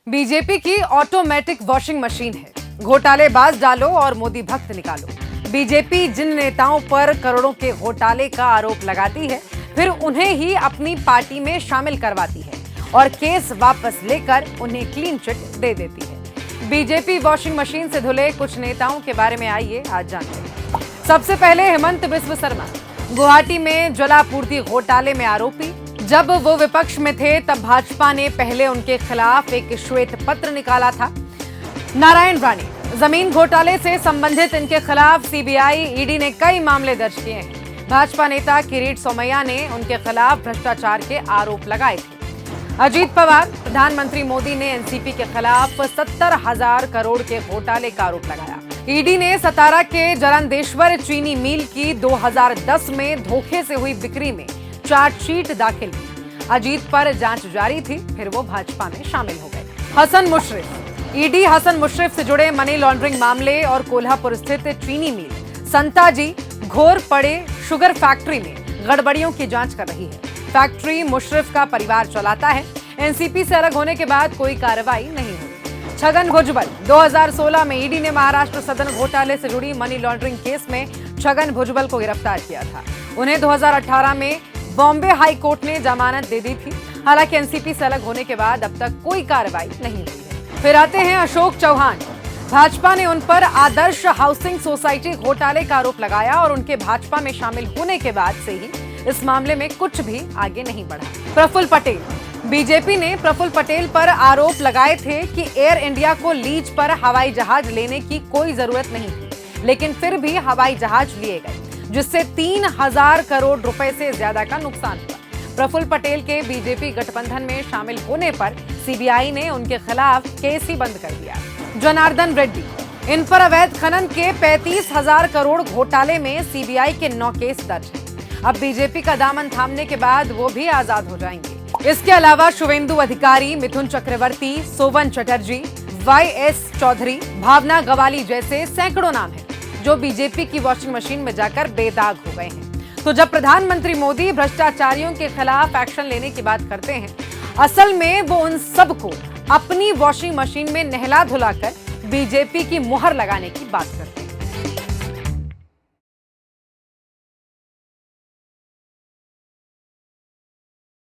BJP की automatic washing machine है। घोटालेबाज डालो और मोदी भक्त निकालो। बीजेपी जिन नेताओं पर करोड़ों के घोटाले का आरोप लगाती है, फिर उन्हें ही अपनी पार्टी में शामिल करवाती है और केस वापस लेकर उन्हें क्लीन चिट दे देती है। बीजेपी वॉशिंग मशीन से धुले कुछ नेताओं के बारे में आइए आज जानते हैं। सबसे पहले हेमंत बिस्व शर्मा, गुवाहाटी में जलापूर्ति घोटाले में आरोपी। जब वो विपक्ष में थे तब भाजपा ने पहले उनके खिलाफ एक श्वेत पत्र निकाला था। नारायण राणे, जमीन घोटाले से संबंधित इनके खिलाफ सीबीआई ईडी ने कई मामले दर्ज किए हैं। भाजपा नेता किरीट सोमैया ने उनके खिलाफ भ्रष्टाचार के आरोप लगाए थे। अजीत पवार, प्रधानमंत्री मोदी ने एनसीपी के खिलाफ 70,000 करोड़ के घोटाले का आरोप लगाया। ईडी ने सतारा के जरंदेश्वर चीनी मिल की 2010 में धोखे से हुई बिक्री में चार्जशीट दाखिल की। अजीत पर जांच जारी थी, फिर वो भाजपा में शामिल हो गए। हसन मुशर्रफ, ईडी हसन मुशर्रफ से जुड़े मनी लॉन्ड्रिंग मामले और कोल्हापुर स्थित चीनी मिल संताजी घोर पड़े शुगर फैक्ट्री में गड़बड़ियों की जांच कर रही है। फैक्ट्री मुशर्रफ का परिवार चलाता है। एनसीपी से अलग होने के बाद कोई कार्रवाई नहीं हुई। छगन भुजबल, 2016 में ईडी ने महाराष्ट्र सदन घोटाले से जुड़ी मनी लॉन्ड्रिंग केस में छगन भुजबल को गिरफ्तार किया था। उन्हें 2018 में बॉम्बे हाई कोर्ट ने जमानत दे दी थी। हालांकि एनसीपी से अलग होने के बाद अब तक कोई कार्रवाई नहीं हुई है। फिर आते हैं अशोक चौहान। भाजपा ने उन पर आदर्श हाउसिंग सोसाइटी घोटाले का आरोप लगाया और उनके भाजपा में शामिल होने के बाद से ही इस मामले में कुछ भी आगे नहीं बढ़ा। प्रफुल्ल पटेल, बीजेपी ने प्रफुल्ल पटेल पर आरोप लगाए थे कि एयर इंडिया को लीज पर हवाई जहाज लेने की कोई जरूरत नहीं थी, लेकिन फिर भी हवाई जहाज लिए गए, जिससे 3,000 करोड़ रुपए से ज्यादा का नुकसान हुआ। प्रफुल्ल पटेल के बीजेपी गठबंधन में शामिल होने पर सीबीआई ने उनके खिलाफ केस ही बंद कर दिया। जनार्दन रेड्डी, इन पर अवैध खनन के 35,000 करोड़ घोटाले में सीबीआई के 9 केस दर्ज हैं। अब बीजेपी का दामन थामने के बाद वो भी आजाद हो जाएंगे। इसके अलावा शुवेंदु अधिकारी, मिथुन चक्रवर्ती, सोवन चटर्जी, YS चौधरी, भावना गवाली जैसे सैकड़ों नाम हैं जो बीजेपी की वॉशिंग मशीन में जाकर बेदाग हो गए हैं। तो जब प्रधानमंत्री मोदी भ्रष्टाचारियों के खिलाफ एक्शन लेने की बात करते हैं, असल में वो उन सबको अपनी वॉशिंग मशीन में नहला धुलाकर बीजेपी की मुहर लगाने की बात करते हैं।